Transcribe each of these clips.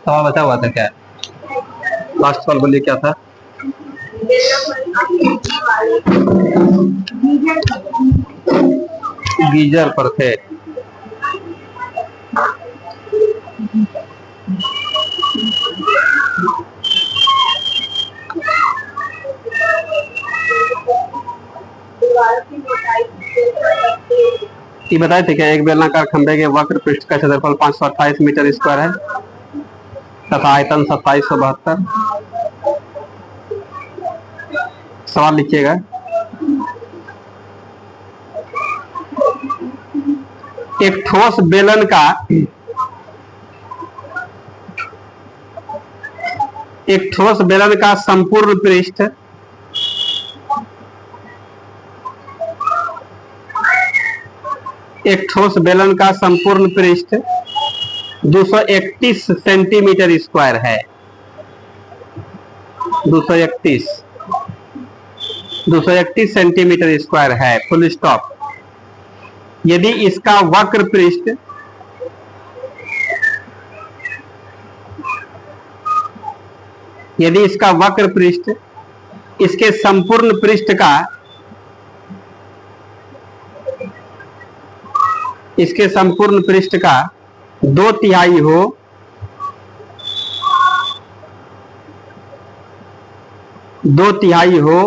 सवाल बचा हुआ था क्या? लास्ट सवाल बोलिए क्या था? गीजर पर थे। ये बताए थे क्या एक बेलनाकार खंभे के वक्र पृष्ठ का क्षेत्रफल 528 मीटर स्क्वायर है तथा आयतन 2772। सवाल लिखिएगा। एक ठोस बेलन का संपूर्ण पृष्ठ एक ठोस बेलन का संपूर्ण पृष्ठ 231 सेंटीमीटर स्क्वायर है। 231 सेंटीमीटर स्क्वायर है, फुल स्टॉप। यदि इसका वक्र पृष्ठ इसके संपूर्ण पृष्ठ का 2/3 हो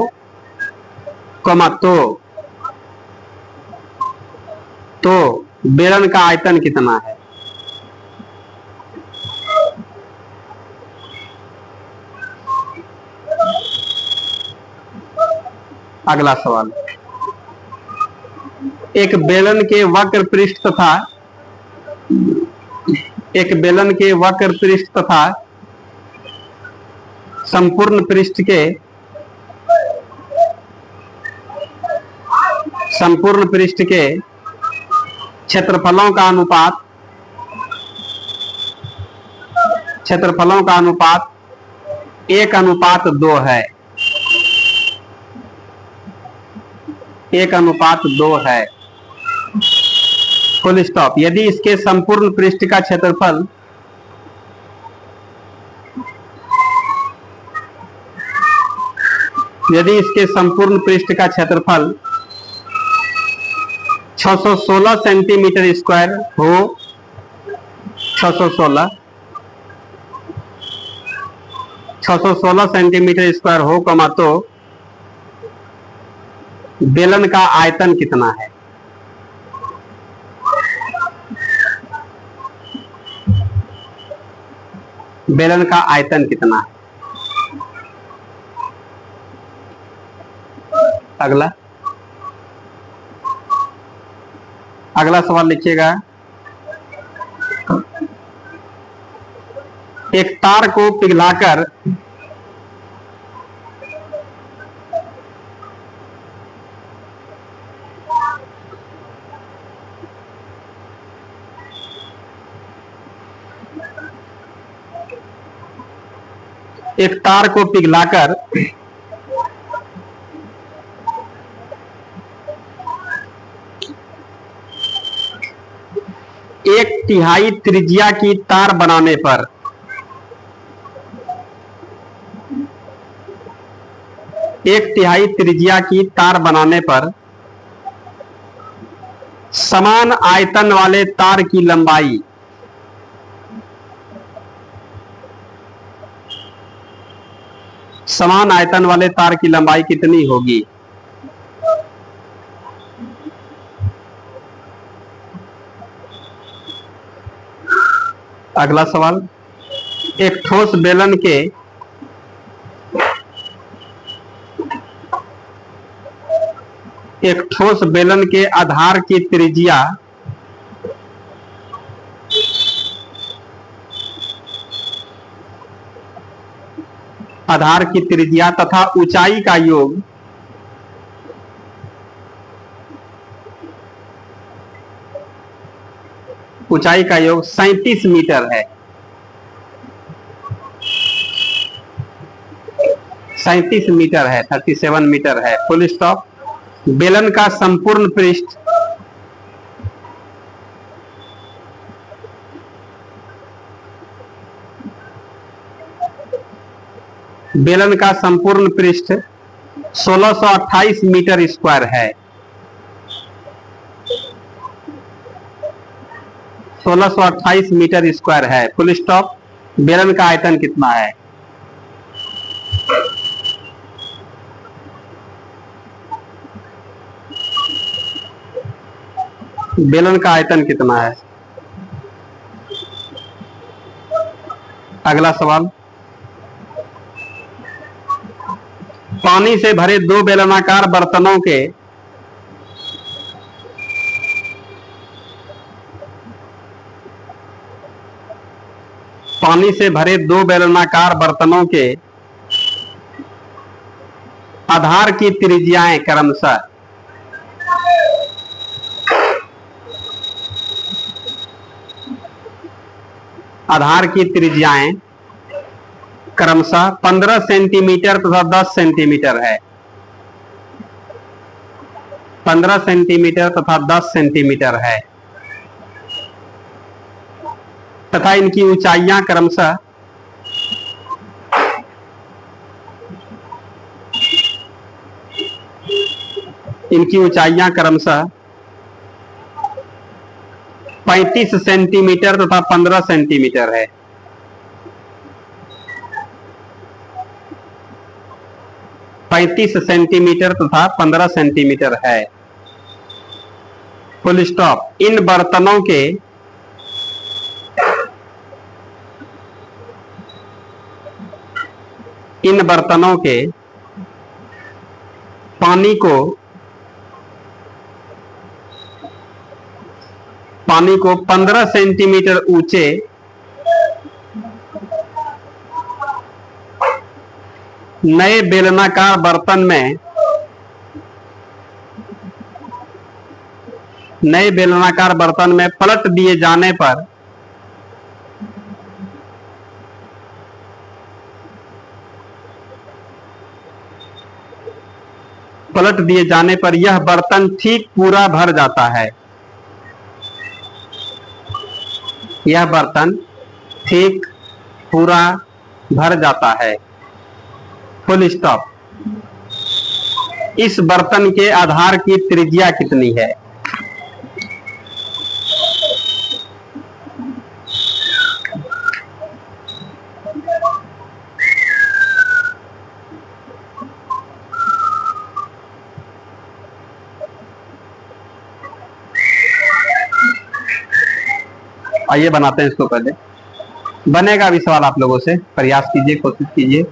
तो बेलन का आयतन कितना है? अगला सवाल। एक बेलन के वक्र पृष्ठ तथा संपूर्ण पृष्ठ के क्षेत्रफलों का अनुपात 1:2 है। 1:2 है, फुल स्टॉप। यदि इसके संपूर्ण पृष्ठ का क्षेत्रफल 616 सेंटीमीटर स्क्वायर हो 616 सेंटीमीटर स्क्वायर हो तो बेलन का आयतन कितना है? बेलन का आयतन कितना है? अगला सवाल लिखिएगा। एक तार को पिघलाकर एक तिहाई त्रिज्या की तार बनाने पर समान आयतन वाले तार की लंबाई कितनी होगी? अगला सवाल। एक ठोस बेलन के आधार की त्रिज्या तथा ऊंचाई का योग 37 मीटर है। 37 मीटर है, 37 मीटर है, फुल स्टॉप। बेलन का संपूर्ण पृष्ठ बेलन का संपूर्ण पृष्ठ 1628 मीटर स्क्वायर है। 1628 मीटर स्क्वायर है। Full stop. बेलन का आयतन कितना है? बेलन का आयतन कितना है? अगला सवाल, पानी से भरे दो बेलनाकार बर्तनों के पानी से भरे दो बेलनाकार बर्तनों के आधार की त्रिज्याएं क्रमशः आधार की त्रिज्याएं क्रमशः 15 सेंटीमीटर तथा 10 सेंटीमीटर है। 15 सेंटीमीटर तथा 10 सेंटीमीटर है तथा इनकी ऊंचाइयां क्रमशः इनकी ऊंचाइयां क्रमशः 35 सेंटीमीटर तथा 15 सेंटीमीटर है। 35 सेंटीमीटर तथा 15 सेंटीमीटर है। Full stop. इन बर्तनों के पानी को 15 सेंटीमीटर ऊंचे नए बेलनाकार बर्तन में पलट दिए जाने पर यह बर्तन ठीक पूरा भर जाता है। यह बर्तन ठीक पूरा भर जाता है। Full stop. इस बर्तन के आधार की त्रिज्या कितनी है? आइए बनाते हैं इसको। पहले बनेगा भी सवाल, आप लोगों से प्रयास कीजिए, कोशिश कीजिए।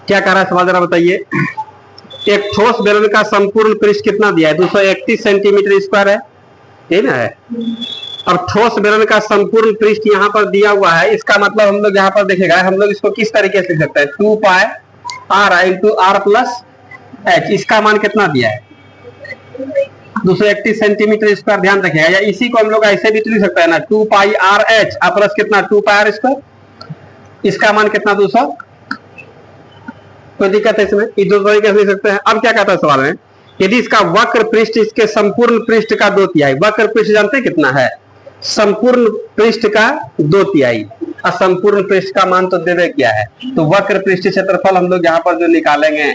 क्या कह रहा है सवाल जरा बताइए। एक ठोस बेलन का संपूर्ण पृष्ठ कितना दिया है? 231 सेंटीमीटर स्क्वायर है, यही ना है। और ठोस बेलन का संपूर्ण पृष्ठ यहाँ पर दिया हुआ है, इसका मतलब हम लोग यहाँ पर देखेगा, हम लोग इसको किस तरीके से लिख सकते हैं? 2 pi R into R plus H. इसका मान कितना दिया है? 231 सेंटीमीटर स्क्वायर। ध्यान रखिएगा, या इसी को हम लोग ऐसे भी लिख सकते हैं ना, 2 पाई आर एच प्लस कितना 2 पाई आर स्क्वायर। इसका मान कितना? 200। कोई दिक्कत है इसमें? इस दो तरीके से लिख सकते हैं। अब क्या कहता है सवाल में, यदि इसका वक्र पृष्ठ इसके संपूर्ण पृष्ठ का 2/3, वक्र पृष्ठ जानते हैं कितना है? संपूर्ण पृष्ठ का 2/3, और संपूर्ण पृष्ठ का मान तो देवे क्या है, तो वक्र पृष्ठ क्षेत्रफल हम लोग यहाँ पर जो निकालेंगे,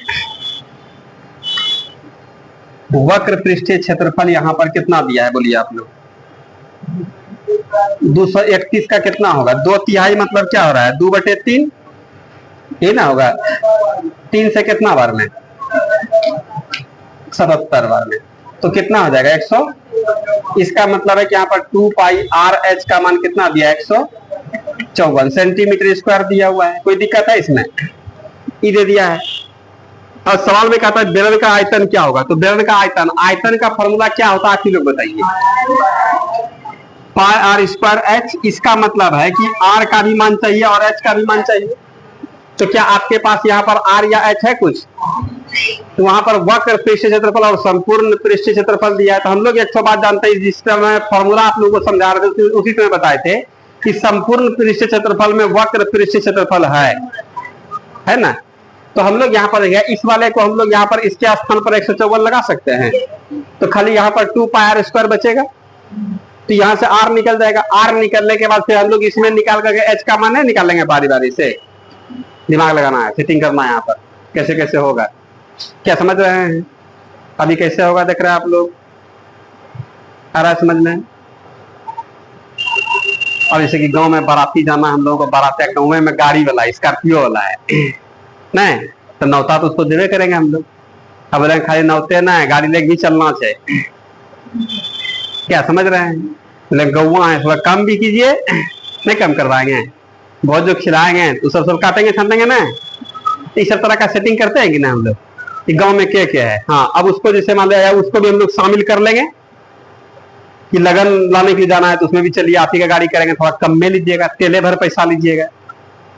वक्र पृष्ठीय क्षेत्रफल यहाँ पर कितना दिया है बोलिए आप लोग? 231 का कितना होगा? 2/3 मतलब क्या हो रहा है? 2/3, ये ना होगा। 3 से कितना बार में? 77 बार में, तो कितना हो जाएगा? 100। इसका मतलब है कि यहाँ पर 2 पाई आर एच का मान कितना दिया है? 154 सेंटीमीटर स्क्वायर दिया हुआ है। कोई दिक्कत है इसमें? ये दे दिया है। और सवाल में कहता है बेलन का आयतन क्या होगा, तो बेलन का आयतन का फॉर्मूला क्या होता है आप ही लोग बताइए? पाई आर स्क्वायर एच। इसका मतलब है कि आर का भी मान चाहिए और एच का भी मान चाहिए। तो क्या आपके पास यहाँ पर आर या एच है कुछ? तो वहां पर वक्र पृष्ठ क्षेत्रफल और संपूर्ण पृष्ठ क्षेत्रफल दिया है। तो हम लोग एक बात जानते हैं, जिस समय फॉर्मूला आप लोगों को समझा रहे थे उसी समय बताए थे कि संपूर्ण पृष्ठ क्षेत्रफल में वक्र पृष्ठ क्षेत्रफल है ना। तो हम लोग यहाँ पर देखिए, इस वाले को हम लोग यहाँ पर इसके स्थान पर 154 लगा सकते हैं, तो खाली यहाँ पर 2 पाई आर स्क्वायर बचेगा। तो यहाँ से आर निकल जाएगा। आर निकलने के बाद फिर हम लोग इसमें निकाल करके एच का मान निकालेंगे। बारी बारी से दिमाग लगाना है, सेटिंग करना है यहाँ पर कैसे कैसे होगा। क्या समझ रहे हैं? अभी कैसे होगा देख रहे हैं आप लोग? आ रहा है समझ में? और जैसे कि गांव में बाराती जाना, हम लोगों को बाराती गाँव में गाड़ी वाला स्कॉर्पियो वाला है नहीं, तो नौता तो उसको देवे करेंगे हम लोग। अब बोले खाली नौते ना है, गाड़ी लेके भी चलना चाहिए। क्या समझ रहे हैं? बोले गौवा है, थोड़ा कम भी कीजिए, नहीं कम करवाएंगे, बहुत जो खिलाएंगे तो सब काटेंगे छाटेंगे ना। इस सब तरह का सेटिंग करते हैं कि ना हम लोग। गांव में क्या क्या है। हाँ, अब उसको जैसे मान लिया उसको भी हम लोग शामिल कर लेंगे कि लगन लाने के लिए जाना है तो उसमें भी चलिए आप ही का गाड़ी करेंगे, थोड़ा कम में लीजिएगा, तेले भर पैसा लीजिएगा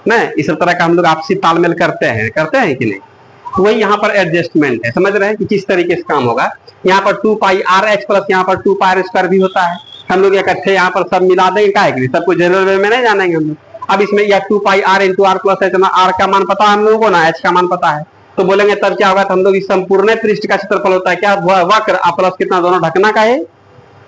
ना। इस तरह का हम लोग आपसी तालमेल करते हैं कि नहीं? तो वही यहाँ पर एडजस्टमेंट है। समझ रहे हैं कि किस तरीके से काम होगा। यहाँ पर 2 पाई आर एच प्लस यहाँ पर 2 पाई आर स्क्वायर भी होता है। हम लोग इकट्ठे यहाँ पर सब मिला देंगे, क्या है सबको जनरल वे में नहीं जानेंगे हम लोग। अब इसमें या 2 pi R into R plus H ना, आर का मान पता है हम लोगों को ना, एच का मान पता है, तो बोलेंगे तब क्या होगा, तो हम लोग इस संपूर्ण पृष्ठ का क्षेत्रफल होता है क्या? वक्र प्लस कितना, दोनों ढकना का है,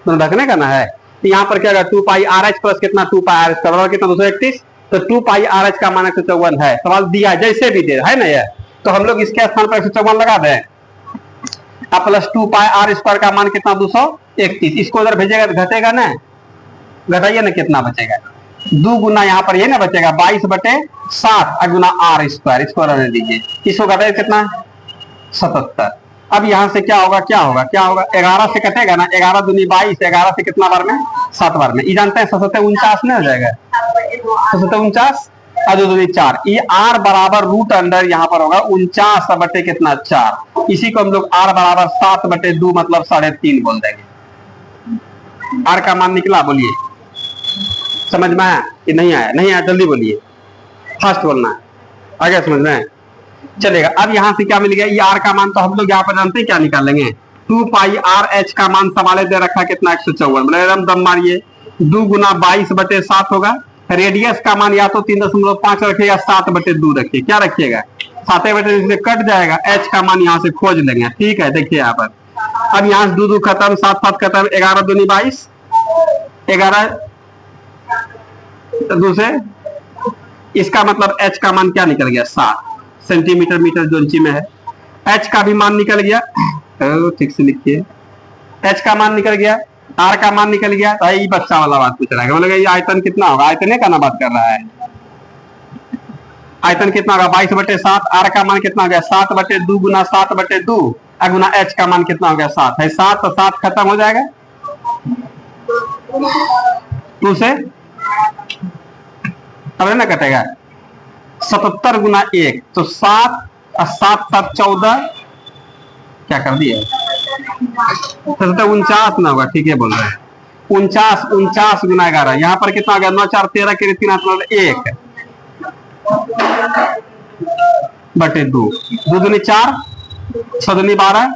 दोनों ढकने का ना है। तो यहाँ पर क्या होगा? 2 पाई आर एच प्लस कितना 2 पाई आर स्क्वायर कितना 231, तो 2 पाई आर एच का मान 154 है। सवाल दिया जैसे भी दे है ना ये, तो हम लोग इसके स्थान पर 154 लगा दें। अब प्लस 2 पाई आर स्क्वायर का मान कितना 231, इसको उधर भेजेगा तो घटेगा ना, घटाइए ना कितना बचेगा? 2 गुना यहाँ पर ये ना बचेगा 22/7 गुना आर स्क्वायर, इसको रहने दीजिए। इसको घटाइए कितना 77। अब यहाँ से क्या होगा 11 से कटेगा ना, 11 दूनी 22, 11 से कितना बार में 7 बार में। ये जानते हैं 77 49 नहीं हो जाएगा, 77 49 और 2 दूनी 4। ये आर बराबर रूट अंडर यहाँ पर होगा 49 बटे कितना 4। इसी को हम लोग आर बराबर 7/2 मतलब 3.5 बोल देंगे। आर का मान निकला, बोलिए समझ में आया कि नहीं आया? नहीं आया जल्दी बोलिए, फास्ट बोलना है, आगे समझ में चलेगा। अब यहाँ से क्या मिल गया? ये आर का मान तो हम लोग यहाँ पर जानते हैं क्या निकालेंगे, 2 पाई आर एच का मान सवाले दे रखा कितना 154, मतलब एकदम दम मारिए 2 गुना 22/7 होगा रेडियस का मान या तो 3.5 रखिएगा, 7/2 रखिए। क्या रखिएगा? 7/2 से कट जाएगा। एच का मान यहाँ से खोज लेंगे। ठीक है, देखिए यहाँ पर अब यहाँ से 2 खत्म, 7 खत्म, 11 दूनी 22, 11 2 से इसका मतलब एच का मान क्या निकल गया? 7 सेंटीमीटर मीटर जो इंची में है। एच का भी मान निकल गया, ठीक से लिखिए। एच का मान निकल गया, आर का मान निकल गया। तो ये बच्चा वाला बात पूछ रहा है, बोलेगा ये आयतन कितना होगा? आयतन का ना बात कर रहा है। आयतन कितना होगा? 22/7। आर का मान कितना हो गया? 7/2 गुना 7/2 गुना एच का मान कितना हो गया? 7 है। 7 तो 7 खत्म हो जाएगा 2 से, अब ना कटेगा 77 गुना 1 तो 7 और 7 7 14, क्या कर दिया? 49 ना होगा। ठीक है बोल रहे हैं 49 गुना 11। यहाँ पर कितना हो गया? 9 4 13 के 3 1 बटे 2, 2 दूनी 4, 6 दूनी 12,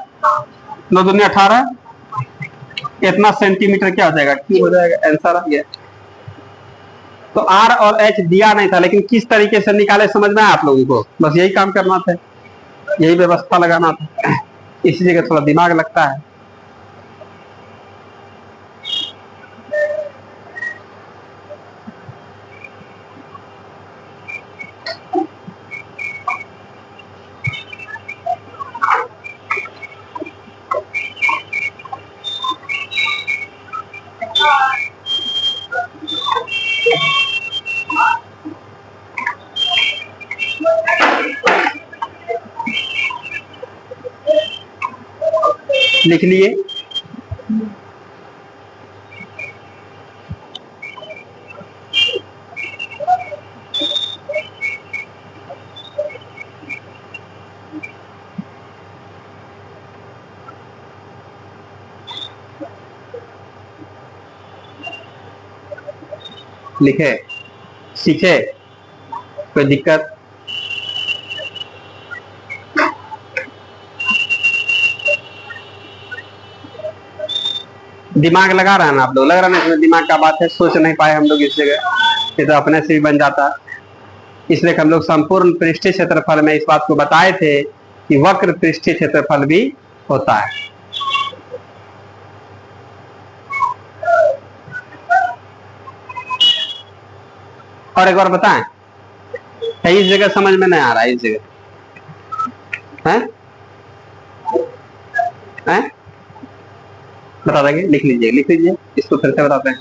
9 दूनी 18, इतना सेंटीमीटर क्या हो जाएगा? क्यूब हो जाएगा। आंसर आ गया। तो आर और एच दिया नहीं था, लेकिन किस तरीके से निकाले समझना है आप लोगों को। बस यही काम करना था, यही व्यवस्था लगाना था। इसी जगह थोड़ा दिमाग लगता है। लिख लिए। लिखे, सीखे, कोई दिक्कत? दिमाग लगा रहा है ना आप लोग? लग रहा है ना इसमें दिमाग का बात है। सोच नहीं पाए हम लोग इस जगह, ये तो अपने से भी बन जाता। इसलिए हम लोग संपूर्ण पृष्ठीय क्षेत्रफल में इस बात को बताए थे कि वक्र पृष्ठीय क्षेत्रफल भी होता है। और एक बार बताएं, इस जगह समझ में नहीं आ रहा है? इस जगह है? हैं? बता देंगे? लिख लीजिए, लिख लीजिए, इसको फिर से बताते हैं।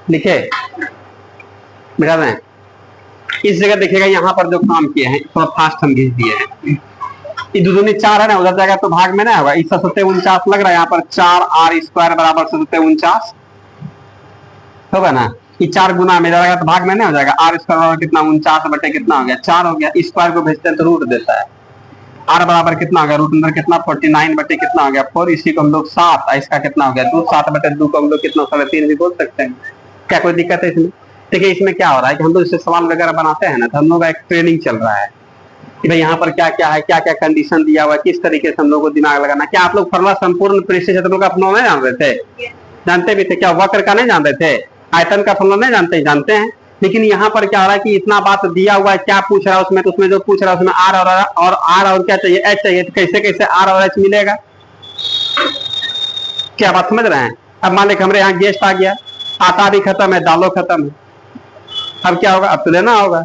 लिखे, बिठा दें। इस जगह देखिएगा, यहाँ पर जो काम किए हैं थोड़ा फास्ट हम खींच दिए हैं। ये 2 दूनी 4 है ना, उधर जाएगा तो भाग में ना होगा। इसका 749 लग रहा है। यहाँ पर 4r² बराबर 749 होगा ना। ये 4 गुना में जाएगा तो भाग में नहीं हो जाएगा। r² बराबर कितना? 49 बटे कितना हो गया? 4 हो गया। स्क्वायर को भेजते हैं तो रूट देता है। r बराबर कितना हो गया? रूट अंदर कितना? 49 बटे कितना हो गया? 4। इसी को हम लोग 7, इसका कितना हो गया? 2। 7/2 को हम लोग कितना? 3.5 भी बोल सकते हैं। क्या कोई दिक्कत है इसमें? देखिए इसमें क्या हो रहा है कि हम लोग इससे सवाल वगैरह बनाते हैं ना, तो हम लोग का एक ट्रेनिंग चल रहा है कि भाई यहाँ पर क्या क्या है, क्या क्या कंडीशन दिया हुआ है, किस तरीके से हम लोग को दिमाग लगाना। क्या आप लोग फॉर्मूला संपूर्ण पृष्ठीय क्षेत्रफल का अपना नहीं जान रहे थे? जानते भी थे। क्या वक्र का नहीं जान रहे थे? आयतन का फॉर्मूला नहीं जानते? जानते हैं। लेकिन यहाँ पर क्या हो रहा है कि इतना बात दिया हुआ है, क्या पूछ रहा है उसमें, तो उसमें जो पूछ रहा है उसमें आर और क्या चाहिए? एच चाहिए। तो कैसे कैसे आर और एच मिलेगा? क्या बात समझ रहे हैं? अब मान लें हमारे यहाँ गेस्ट आ गया, आटा भी खत्म है, दालों खत्म है, अब क्या होगा? अब तो लेना होगा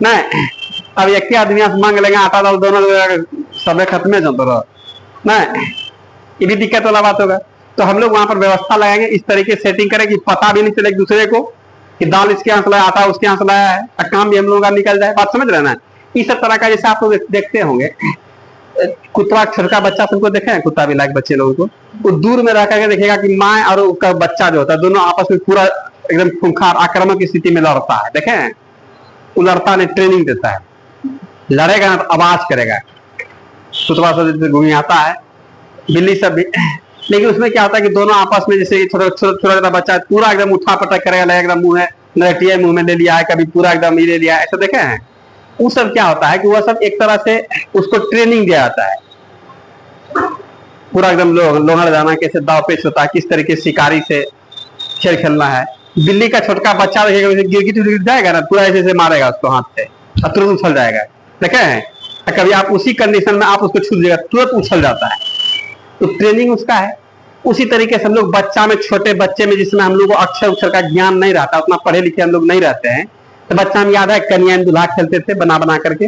नहीं। अब एक ही आदमी से मांग लेंगे आटा दाल दोनों सब खत्म जमते रहो ना, ये भी दिक्कत वाला बात होगा। तो हम लोग वहां पर व्यवस्था लगाएंगे, इस तरीके सेटिंग करें कि पता भी नहीं चले एक दूसरे को कि दाल इसके यहाँ से लाया, आटा उसके यहाँ से लाया है, और काम भी हम लोगों का निकल जाए। बात समझ रहे ना? इस सब तरह का जैसे आप लोग देखते होंगे कुत्ता, छोटा बच्चा सबको देखे हैं, कुत्ता भी लायक बच्चे लोगों को, वो दूर में रह करके देखेगा कि माँ और उसका बच्चा जो होता है दोनों आपस में पूरा एकदम खूंखार आक्रामक की स्थिति में लड़ता है। देखे हैं? वो लड़ता ने ट्रेनिंग देता है, लड़ेगा ना तो आवाज करेगा, कुत्ता सब घूमी आता है, बिल्ली सब भी। लेकिन उसमें क्या होता है कि दोनों आपस में जैसे छोटा छोटा बच्चा पूरा एकदम उठा पटक करेगा, एकदम मुंह है नटिया मुंह में ले लिया है, कभी पूरा एकदम ले लिया है, ऐसा देखे हैं? वो सब क्या होता है कि वह सब एक तरह से उसको ट्रेनिंग दिया जाता है, पूरा एकदम लोहड़ जाना, कैसे दाव पेच होता है, किस तरीके शिकारी से खेल खेलना है। बिल्ली का छोटका बच्चा देखेगा गिर जाएगा ना, पूरा ऐसे मारेगा उसको हाथ से, तुरंत उछल जाएगा। देखे हैं? कभी आप उसी कंडीशन में आप उसको छू दीजिएगा, तुरंत उछल जाता है। तो ट्रेनिंग उसका है। उसी तरीके से हम लोग बच्चा में, छोटे बच्चे में जिसमें हम लोग को अक्षर उक्षर का ज्ञान नहीं रहता, उतना पढ़े लिखे हम लोग नहीं रहते हैं, तो बच्चा में याद है कन्या दुल्हा खेलते थे बना बना करके,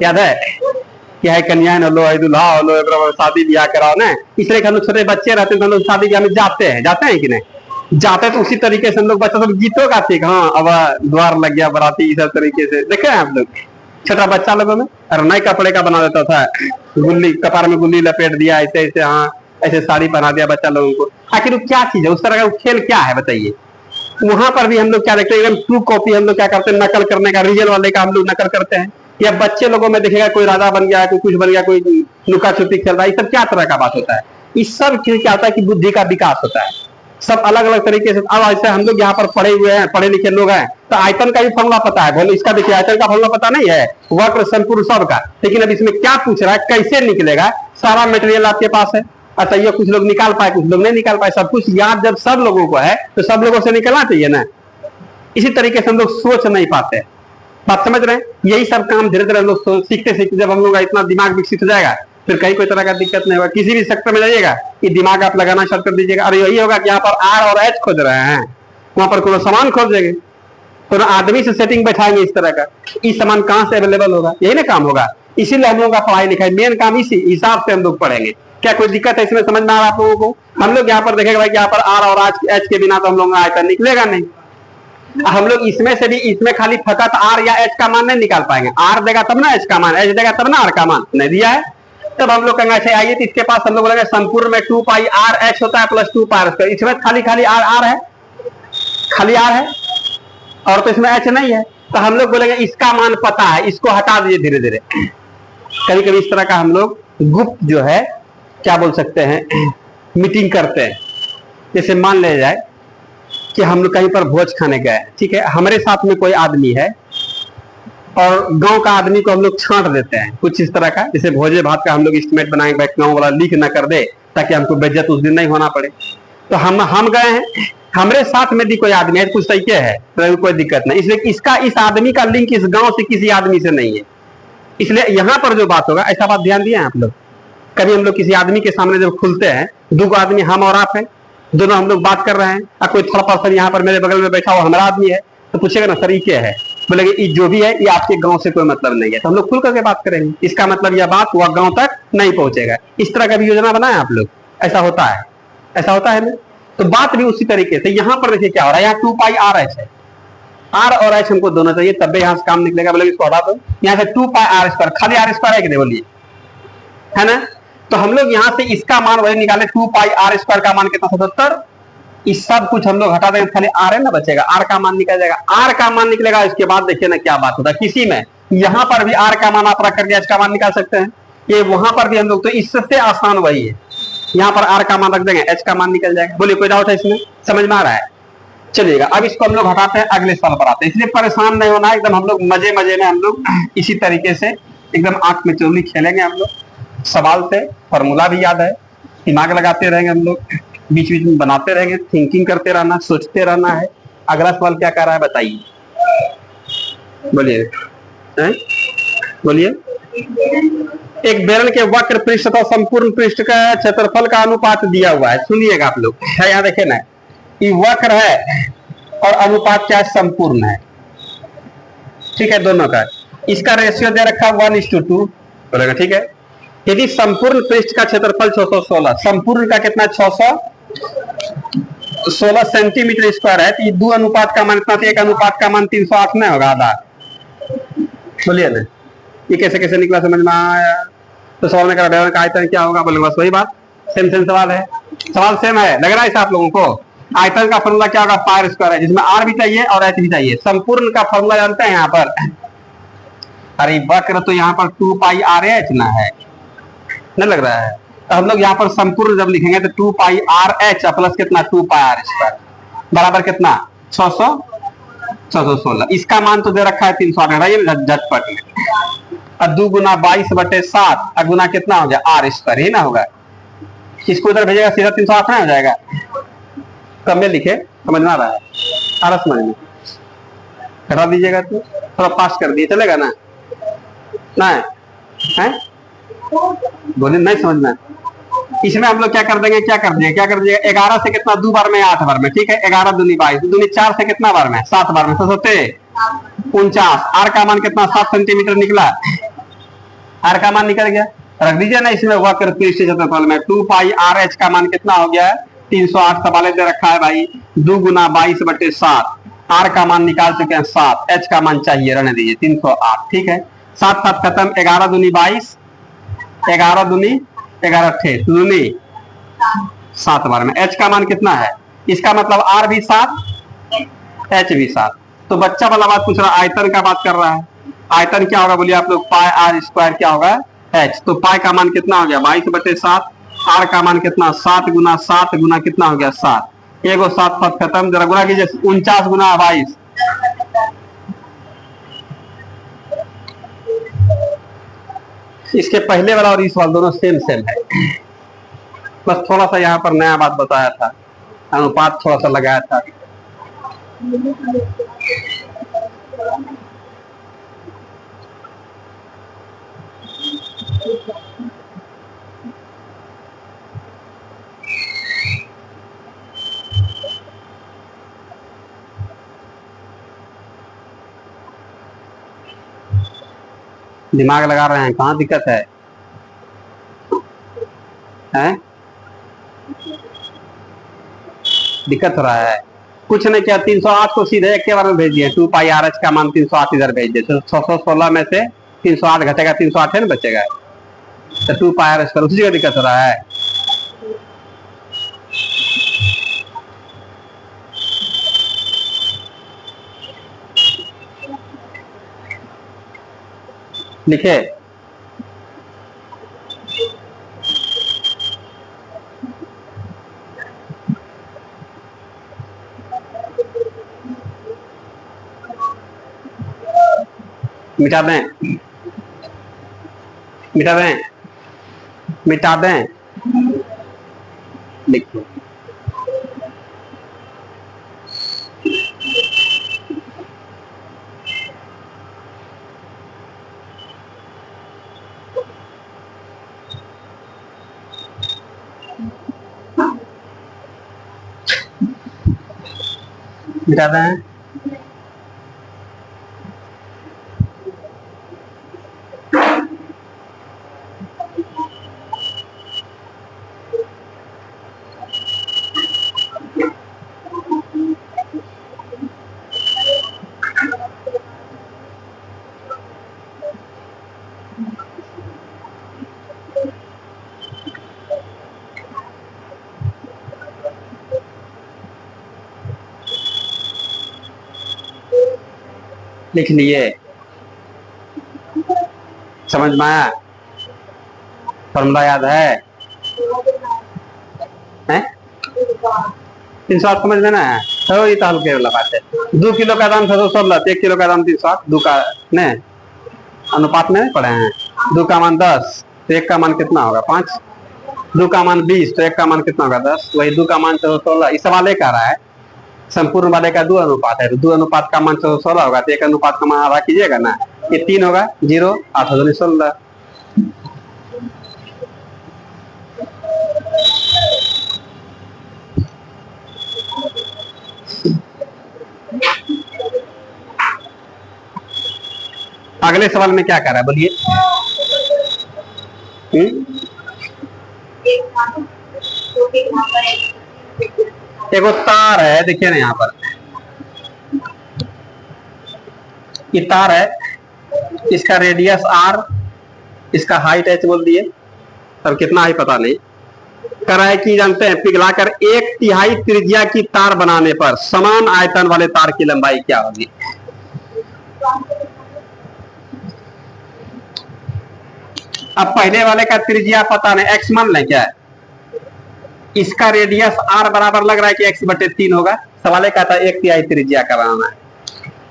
याद है? क्या है कन्या लो दुल्हा लो, शादी ब्याह कराओ ना। इसलिए हम लोग छोटे बच्चे रहते हैं तो हम लोग शादी ब्याह में जाते हैं कि नहीं जाते? तो उसी तरीके से हम लोग बच्चा सब गीतों गाते, हाँ अब द्वार लग गया बराती, इस तरीके से देखे हैं आप लोग? छोटा बच्चा लोगों में और नए कपड़े का बना देता था, गुल्ली कपार में गुल्ली लपेट दिया, ऐसे ऐसे, हाँ ऐसे साड़ी पहना दिया बच्चा लोगों को। आखिर वो क्या चीज है, उस तरह का खेल क्या है बताइए? वहां पर भी हम लोग क्या देखते हैं, एकदम ट्रू कॉपी हम लोग क्या करते हैं, नकल करने का, रियल वाले का हम लोग नकल करते हैं। या बच्चे लोगों में देखेगा कोई राजा बन गया, कोई कुछ बन गया, कोई लुका छुपी खेल रहा है, ये सब क्या तरह का बात होता है? इस सब क्या होता है कि बुद्धि का विकास होता है, सब अलग अलग तरीके से। अब ऐसे हम लोग यहाँ पर पढ़े हुए हैं, पढ़े लिखे लोग हैं, तो आयतन का भी फॉर्मूला पता है, बोलो इसका देखिए आयतन का फॉर्मूला पता नहीं है, वक्र संपूर्ण सब का। लेकिन अब इसमें क्या पूछ रहा है, कैसे निकलेगा, सारा मटेरियल आपके पास है। अच्छा ये कुछ लोग निकाल पाए, कुछ लोग नहीं निकाल पाए, सब कुछ याद जब सब लोगों को है तो सब लोगों से निकलना चाहिए ना। इसी तरीके से हम लोग सोच नहीं पाते, बात समझ रहे हैं? यही सब काम धीरे धीरे हम लोग सीखते सीखते जब हम लोग इतना दिमाग विकसित हो जाएगा, फिर कहीं कोई तरह का दिक्कत नहीं होगा। किसी भी सेक्टर में जाइएगा ये दिमाग आप लगाना शुरू कर दीजिएगा, और यही होगा कि यहाँ पर आर और एच खोज रहे हैं, वहां पर कोई सामान खोज देंगे, तो आदमी से सेटिंग बैठाएंगे इस तरह का, इस सामान कहाँ से अवेलेबल होगा, यही ना काम होगा। इसीलिए हम लोगों का पढ़ाई लिखाई मेन काम इसी हिसाब से हम लोग पढ़ेंगे। क्या कोई दिक्कत है इसमें, समझ में आ रहा है आप लोगों को? हम लोग यहाँ पर देखेगा भाई यहाँ पर आर और एच के बिना तो हम लोग आयतन निकलेगा नहीं। हम लोग इसमें से भी, इसमें खाली फकत आर या एच का मान नहीं निकाल पाएंगे, आर देगा तब ना एच का मान, एच देगा तब ना आर का मान, नहीं दिया है तब हम लोग कहेंगे अच्छा आइए तो इसके पास हम लोग बोलेंगे संपूर्ण में 2 पाई आर एच होता है प्लस 2 पाई आर स्क्वायर। इसमें खाली खाली आर आर है, खाली आर है और तो इसमें एच नहीं है, तो हम लोग बोलेंगे इसका मान पता है, इसको हटा दीजिए धीरे धीरे। कभी कभी इस तरह का हम लोग गुप्त जो है क्या बोल सकते हैं मीटिंग करते हैं। जैसे मान ले जाए कि हम लोग कहीं पर भोज खाने गए, ठीक है, हमारे साथ में कोई आदमी है और गांव का आदमी को हम लोग छांट देते हैं कुछ इस तरह का, जैसे भोजे भात का हम लोग एस्टिमेट बनाएंगे, गांव वाला लीक ना कर दे ताकि हमको बेइज्जत उस दिन नहीं होना पड़े। तो हम गए हैं, हमारे साथ में भी कोई आदमी है, कुछ तरीके है तो कोई दिक्कत नहीं, इसलिए इसका इस आदमी का लिंक इस गांव से किसी आदमी से नहीं है। इसलिए यहाँ पर जो बात होगा, ऐसा बात ध्यान दिए आप लोग? कभी हम लोग किसी आदमी के सामने जब खुलते हैं, दो आदमी हम और आप हैं, दोनों हम लोग बात कर रहे हैं, और कोई थर्ड पर्सन यहाँ पर मेरे बगल में बैठा हुआ हमारा आदमी है, तो पूछेगा ना सर ये क्या है, बोलेंगे ये जो भी है ये आपके गांव से कोई मतलब नहीं है, तो हम लोग खुल करके बात करेंगे। इसका मतलब यह बात वह गांव तक नहीं पहुंचेगा। इस तरह का भी योजना बनाए आप लोग, ऐसा होता है, ऐसा होता है ना? तो बात भी उसी तरीके से यहाँ पर देखिए क्या हो रहा है, यहाँ 2 पाई आर एच है, आर और एच हमको दोनों चाहिए तब भी यहाँ से काम निकलेगा। बोले इसको हटा दो, यहाँ से 2 पाई आर स्क्वायर, खाली आर स्क्वायर है कि नहीं बोलिए, है ना? तो हम लोग यहाँ से इसका मान वही निकाले, 2 पाई आर स्क्वायर का मान कितना 77, इस सब कुछ हम लोग हटा देंगे, खाली आर है ना बचेगा, आर का मान निकल जाएगा, आर का मान निकलेगा। इसके बाद देखिए ना क्या बात होता है, किसी में यहाँ पर भी आर का मान आप रख करके एच का मान निकाल सकते हैं, ये वहां पर भी हम लोग, तो इससे आसान वही है, यहाँ पर आर का मान रख देंगे एच का मान निकल जाएगा। बोलिए कोई डाउट है इसमें, समझ में आ रहा है? चलिएगा अब इसको हम लोग हटाते हैं, अगले साल पर आते हैं। इसलिए परेशान नहीं होना, एकदम हम लोग मजे मजे में हम लोग इसी तरीके से एकदम आंख में चोली खेलेंगे हम लोग, सवाल से फॉर्मूला भी याद है, दिमाग लगाते रहेंगे हम लोग, बीच बीच में बनाते रहेंगे, थिंकिंग करते रहना, सोचते रहना है। अगला सवाल क्या कर रहा है बताइए, बोलिए बोलिए। एक बेलन के वक्र पृष्ठ तथा संपूर्ण पृष्ठ का क्षेत्रफल का अनुपात दिया हुआ है, सुनिएगा आप लोग, यहाँ देखे ना, ये वक्र है और अनुपात क्या है, संपूर्ण है, ठीक है, दोनों का। इसका रेशियो दे रखा 1:2 बोलेगा, ठीक है। यदि संपूर्ण पृष्ठ का क्षेत्रफल 616, संपूर्ण का कितना 616 सेंटीमीटर स्क्वायर है, तो ये 2 अनुपात का मान इतना, 1 अनुपात का मान 308 नहीं होगा आधा। बोलिए ना, ये कैसे कैसे निकला, समझ में आया? तो सवाल में का आयतन क्या होगा, बोले बस वही बात, सेम सेम सवाल है, सवाल सेम है, लग रहा है आप लोगों को। आयतन का फॉर्मूला क्या होगा, पाई स्क्वायर है, जिसमें आर भी चाहिए और एच भी चाहिए। संपूर्ण का फॉर्मूला जानते हैं यहाँ पर, अरे वक्र तो यहाँ पर 2 पाई आर एच ना है, नहीं लग रहा है। तो हम लोग यहाँ पर संपूर्ण जब लिखेंगे तो 2 पाई आर एच प्लस कितना 2 पाई आर स्क्वायर बराबर कितना 616। इसका मान तो दे रखा है 308, झटपट में। और 2 गुना 22/7 और गुना कितना हो गया आर स्क्वायर, ही ना होगा। इसको उधर भेजेगा सीधा 308 नहीं हो जाएगा। कम में लिखे, समझ में आ रहा है, आ रहा समझ में, हटा दीजिएगा तो थोड़ा पास कर दिए, चलेगा ना? नहीं है, बोले नहीं समझ में। इसमें हम लोग क्या कर देंगे, क्या कर दिए 11 से कितना 2 बार में 8 बार में, ठीक है। 11 दूनी 22, दूनी 4 से कितना बार में 7 बार में, 49। आर का मान कितना 7 सेंटीमीटर निकला, आर का मान निकल गया। रख दीजिए ना इसमें वक्र पृष्ठ क्षेत्रफल में 2 पाई आर एच का मान कितना हो गया है 308। सवाल दे रखा है भाई 2 गुना 22/7, आर का मान निकाल चुके हैं 7, एच का मान चाहिए, रहने दीजिए 308, ठीक है। 7 7 खत्म, 11 दूनी 22, 11 दूनी 11 दूनी 7 बार में। एच का मान कितना है, इसका मतलब आर भी 7 एच भी 7। तो बच्चा वाला बात पूछ रहा है, आयतन का बात कर रहा है। आयतन क्या होगा बोलिए आप लोग, पाई आर स्क्वायर क्या होगा एच। तो पाई का मान कितना हो गया 22/7, आर का मान कितना 7 गुना 7 गुना कितना हो गया 7, एगो 7 7 खत्म, जरा गुना कीजिए 49 गुना 22। इसके पहले वाला और इस वाला दोनों सेम सेम है, बस थोड़ा सा यहाँ पर नया बात बताया था, अनुपात थोड़ा सा लगाया था। दिमाग लगा रहे हैं, कहाँ दिक्कत है, हैं? दिक्कत हो रहा है, कुछ नहीं किया, 308 को सीधे एक के बारे में भेज दिए। 2 पाई आर एच का मान 308 इधर भेज दिए, तो 616 में से 308 घटेगा, 308 है ना बचेगा, तो 2 पाई आर एच पर उसी का दिक्कत हो रहा है। लिखे मिटा दें, मिटा दें, मिटा दें, लिखो मिटा दें। लिख लिए, समझ में आया, फॉर्मूला याद है, 308 समझ में ना है, तो ये तो हल्के वाला बात है। 2 किलो का दाम 616, 1 किलो का दाम 308, 2 का ने अनुपात में पढ़े हैं। 2 का मान 10 तो 1 का मान कितना होगा 5, 2 का मान 20 तो 1 का मान कितना होगा 10, वही 2 का मान 616। इस सवाल एक आ रहा है, संपूर्ण वाले का 2 अनुपात है, तो 2 अनुपात का मान 616 होगा, तो 1 अनुपात का मान आधा कीजिएगा ना, ये 3 होगा 0, 8 दूनी 16। अगले सवाल में क्या कर रहा है बोलिए। एक तार है, देखिए ना यहाँ पर ये तार है, इसका रेडियस r, इसका हाइट h बोल दिए, अब कितना है पता नहीं। कर रहा है कि जानते हैं पिघलाकर 1/3 त्रिज्या की तार बनाने पर समान आयतन वाले तार की लंबाई क्या होगी। अब पहले वाले का त्रिज्या पता नहीं, x मान लें क्या है, इसका रेडियस r बराबर लग रहा है कि x/3 होगा। सवाल कहता है 1/3 त्रिज्या का बनाना है।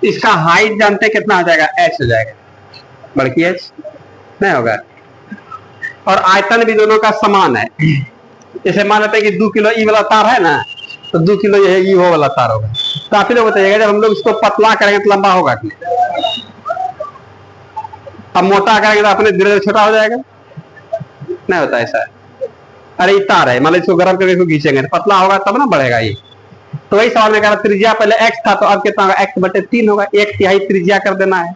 इसका हाइट जानते हैं कितना हो जाएगा, h हो जाएगा, बड़की h नहीं होगा। और आयतन भी दोनों का समान है। जैसे मान लेते हैं कि 2 किलो ई वाला तार है ना, तो 2 किलो ये ई वो वाला तार होगा। तो आप ही लोग बताइएगा जब हम लोग इसको पतला करेंगे तो लंबा होगा कि अब मोटा करेंगे तो अपने धीरे धीरे छोटा हो जाएगा, नहीं होता ऐसा। अरे ये तार है, मान लो इसको गर्म करके इसको खींचेंगे तो पतला होगा तब ना बढ़ेगा ये। तो वही सवाल में कह रहा त्रिज्या पहले x था तो अब कितना होगा, x/3 होगा। 1/3 त्रिज्या कर देना है।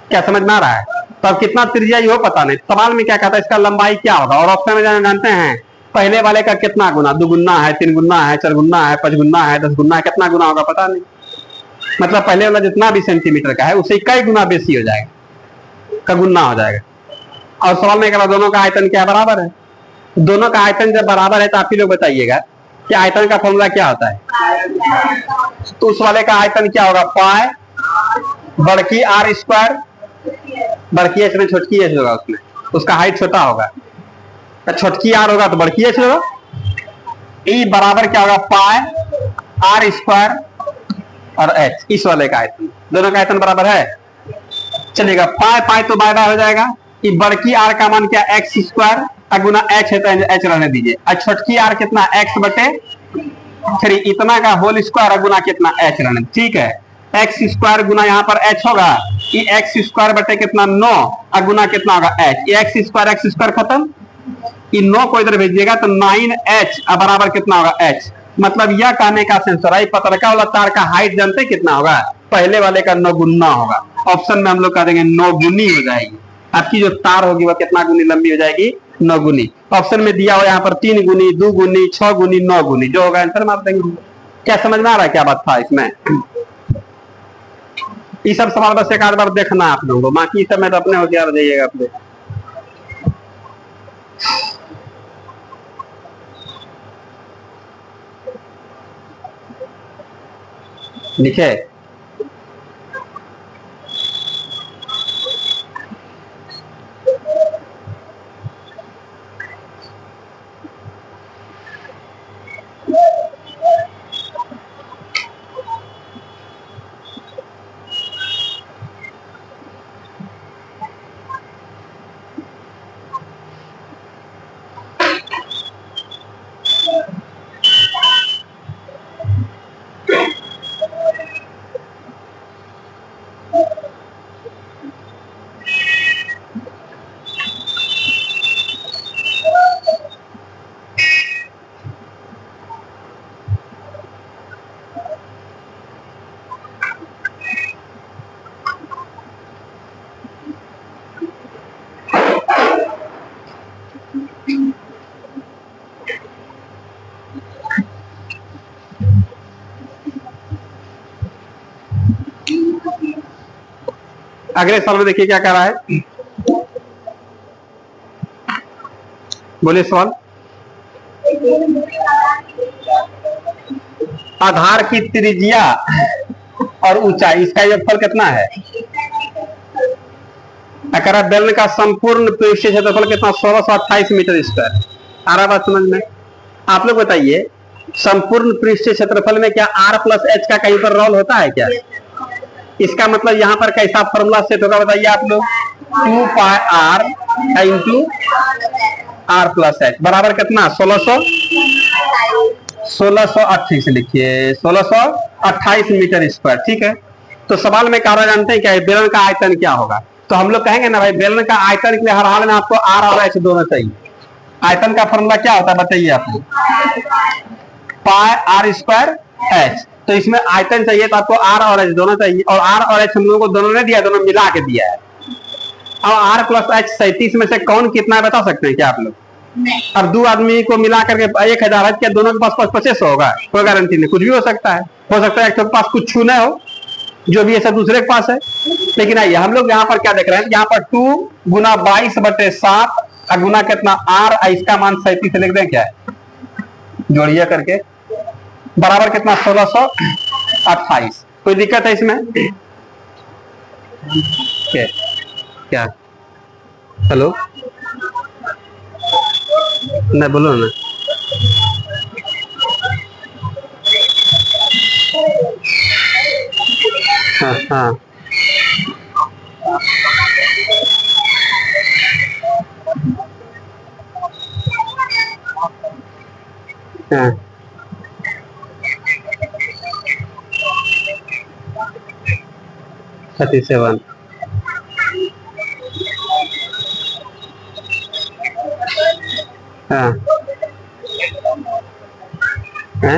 क्या समझ में आ रहा है। तो अब कितना त्रिज्या ये हो पता नहीं। सवाल में क्या कहता है इसका लंबाई क्या होगा, और ऑप्शन में जानते हैं पहले वाले का कितना गुना, 2 गुना है, 3 गुना है, 4 गुना है, 5 गुना है, 10 गुना है, कितना गुना होगा पता नहीं। मतलब पहले वाला जितना भी सेंटीमीटर का है उससे कई गुना बेसी हो जाएगा, का गुना हो जाएगा। और सवाल में कह रहा दोनों का आयतन क्या बराबर है। दोनों का आयतन जब बराबर है तो आप ही लोग बताइएगा कि आयतन का फॉर्मूला क्या होता है। तो उस वाले का आयतन क्या होगा, पाई बड़की r², बड़की h में छोटकी h होगा, उसमें उसका हाइट छोटा होगा, छोटकी r होगा तो बड़की h होगा। ई बराबर क्या होगा, पाई r² और h। इस वाले का आयतन, दोनों का आयतन बराबर है, चलेगा। पाई पाई तो बाय बाय हो जाएगा। ये बड़की r का मान क्या, x² गुना h है तो h रहने दीजिए। और छोटकी r कितना, x/3, इतना का होल स्क्वायर गुना कितना, h रहने, ठीक है। x² गुना यहाँ पर h होगा, ये x² बटे कितना 9 गुना कितना होगा h, ये x² खत्म, ये 9 को इधर भेजिएगा तो 9h बराबर कितना होगा h। मतलब यह कहने का सेंस हो रहा है पतरका वाला तार का हाइट जानते कितना होगा, पहले वाले का 9 गुना होगा। ऑप्शन में हम लोग कह देंगे 9 गुनी हो जाएगी। आपकी जो तार होगी वह कितना गुनी लंबी हो जाएगी, 9 गुनी। ऑप्शन में दिया हुआ यहाँ पर 3 गुनी, 2 गुनी, 6 गुनी, 9 गुनी, जो होगा आंसर मार देंगे। क्या समझ में आ रहा है क्या बात था इसमें। ये सब सवाल बस एक आध बार देखना आप लोगों को, बाकी सब में तो अपने होशियार हो जाइएगा अपने। लिखे अगले सवाल में देखिए क्या कह रहा है, बोलिए सवाल। आधार की त्रिज्या और ऊंचाई, इसका योगफल कितना है। अगर बेलन का संपूर्ण पृष्ठीय क्षेत्रफल कितना, 1628 मीटर स्क्वायर। आ रहा बात समझ में। आप लोग बताइए संपूर्ण पृष्ठीय क्षेत्रफल में क्या r+h का कहीं पर रोल होता है क्या। इसका मतलब यहाँ पर कैसा फॉर्मूला सेट होगा बताइए आप लोग, 2πr इंटू r+h बराबर कितना, 1628 लिखिए, 1628 मीटर स्क्वायर, ठीक है। तो सवाल में कह रहा जानते हैं क्या, बेलन का आयतन क्या होगा। तो हम लोग कहेंगे ना भाई बेलन का आयतन के लिए हर हाल में आपको r और h दोनों चाहिए। आयतन का फॉर्मूला क्या होता है बताइए आप लोग, πr²h। तो इसमें आयतन चाहिए तो आपको r और h दोनों चाहिए, और r और h हम लोगों को दोनों ने दिया, दोनों मिला के दिया है। और आर प्लस एच 37 में से कौन कितना है बता सकते हैं क्या आप लोग? अब दो आदमी को मिला करके 1000 है, क्या दोनों के पास 25 होगा? कोई गारंटी नहीं, कुछ भी हो सकता है एक के पास कुछ छूना हो, जो भी है सब दूसरे के पास है। लेकिन आइए हम लोग यहाँ पर क्या देख रहे हैं, यहाँ पर 2 गुना 22/7 गुना कितना आर, इसका मान 37 लिख दें क्या, जोड़िए करके, बराबर कितना 1628। कोई दिक्कत है इसमें? क्या हेलो नहीं बोलो ना। हाँ हाँ हाँ 37 हाँ है?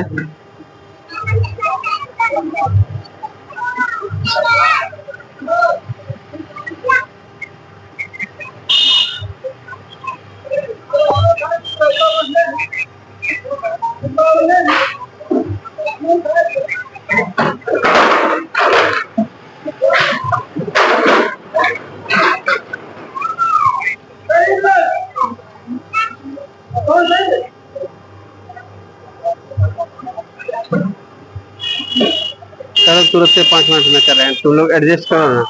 चलो तुरंत से 5 मिनट में कर रहे हैं, तुम लोग एडजस्ट करो ना।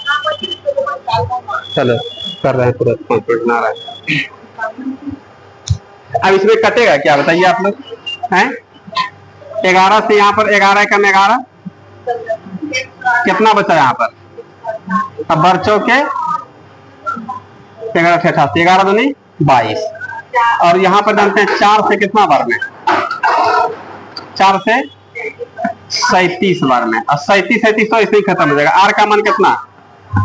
चलो कर रहे हैं तुरंत, 5 मिनट ना रहा है। अब इसमें कटेगा क्या बताइए आप लोग हैं? 11 से यहाँ पर 11 कम 11 कितना बचा यहाँ पर? अब भर चौके 11 88, 11 दूनी 22, और यहाँ पर जानते हैं 4 से कितना बार में? 4 से 37 बार में, और 37 तो इसमें खत्म हो जाएगा। आर का मान कितना?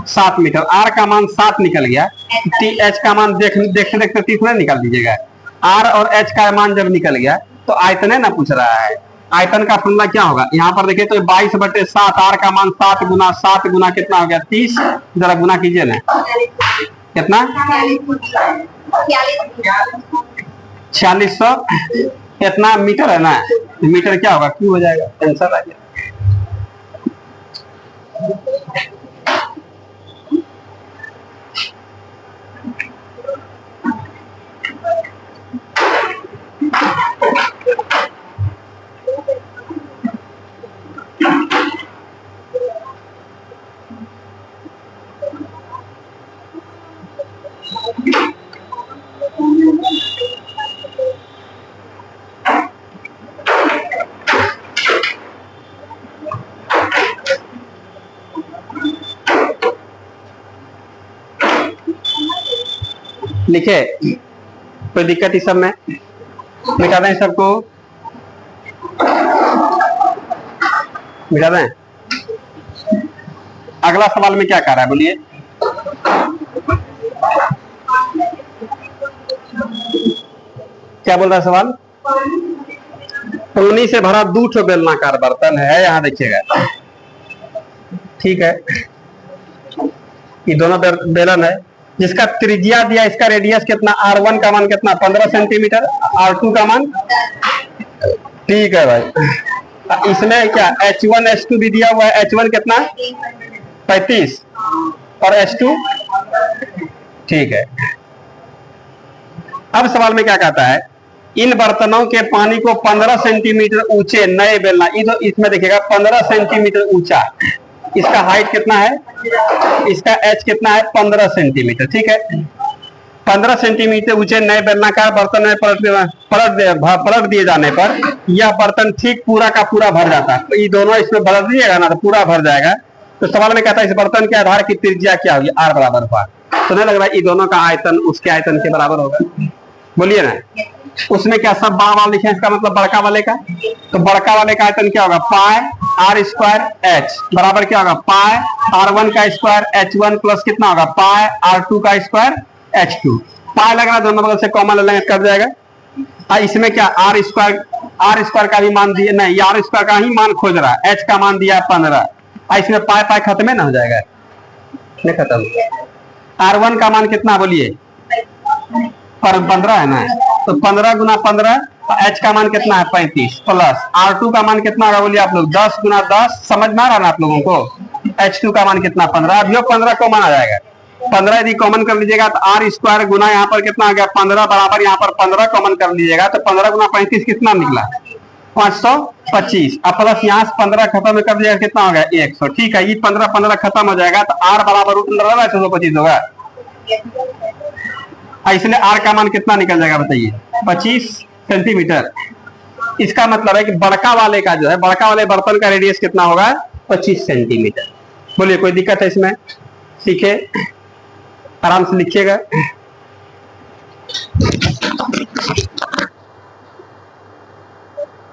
7 मीटर। आर का मान 7 निकल गया, एच का मान देखते देखते 30 में निकाल दीजिएगा। आर और एच का मान जब निकल गया तो आयतन ना पूछ रहा है, आयतन का फॉर्मूला क्या होगा? यहाँ पर देखिए तो 22/7, आर का मान 7 गुना कितना हो गया? 30। जरा गुना कीजिए ना, कितना? 4600 इतना मीटर है ना, मीटर क्या होगा? क्यों हो जाएगा, आंसर आ गया। लिखे, कोई दिक्कत इस सब में? मिटा दें सबको, मिटा दें। अगला सवाल में क्या कह रहा है बोलिए? क्या बोल रहा है सवाल? पानी से भरा 2 बेलनाकार बर्तन है, यहाँ देखिएगा, ठीक है। ये दोनों बेलन है, जिसका त्रिज्या दिया, इसका रेडियस कितना? R1 का मान कितना? 15 सेंटीमीटर। R2 का मान, ठीक है भाई। इसमें क्या H1 H2 भी दिया हुआ है। H1 कितना? 35 और H2, ठीक है। अब सवाल में क्या कहता है? इन बर्तनों के पानी को 15 सेंटीमीटर ऊंचे नए बेलना, इसमें देखिएगा 15 सेंटीमीटर ऊंचा, इसका हाइट कितना है? इसका एच कितना है? 15 सेंटीमीटर, ठीक है। 15 सेंटीमीटर ऊंचे नए बेलनाकार बर्तन में पलट दिए जाने पर यह बर्तन ठीक पूरा का पूरा भर जाता है। ये दोनों इसमें भर दिएगा ना तो पूरा भर जाएगा। तो सवाल में कहता है इस बर्तन के आधार की त्रिज्या क्या होगी? आर बराबर 5। तो नहीं लग रहा है ये दोनों का आयतन उसके आयतन के बराबर होगा? बोलिए ना। उसमें क्या सब बड़ा वाला लिखे, इसका मतलब बड़का वाले का, तो बड़का वाले का आयतन क्या होगा? पाई आर स्क्वायर एच बराबर क्या होगा? पाई R1 का स्क्वायर H1 प्लस कितना होगा? पाई R2 का स्क्वायर H2। पाई लग रहा है, दोनों बगल से कॉमन ले लेंगे, कट जाएगा। इसमें क्या आर स्क्वायर का भी मान दिया, नहीं आर स्क्वायर का ही मान खोज रहा है। एच का मान दिया 15, इसमें पाई खत्म है ना, हो जाएगा नहीं खत्म। R1 का मान कितना बोलिए, पर 15 है ना, तो 15 गुना 15, H का मान कितना है 35, प्लस R2 का मान कितना होगा बोलिए आप लोग 10 गुना 10, समझ में आ रहा ना आप लोगों को। H2 का मान कितना 15, अभी 15 कॉमन आ जाएगा, 15 यदि कॉमन कर लीजिएगा तो आर स्क्वायर गुना यहाँ पर कितना आ गया 15 बराबर यहाँ पर 15 कॉमन कर लीजिएगा तो 15 गुना 35 कितना निकला 525, अब प्लस यहाँ से 15 खत्म कर दिया कितना हो गया 100। ठीक है, ये 15 खत्म हो जाएगा तो आर बराबर रूट 125 होगा, इसलिए आर का मान कितना निकल जाएगा बताइए 25 सेंटीमीटर। इसका मतलब है कि बड़का वाले का जो है, बड़का वाले बर्तन का रेडियस कितना होगा 25 सेंटीमीटर। बोलिए कोई दिक्कत है इसमें, सीखे आराम से लिखिएगा।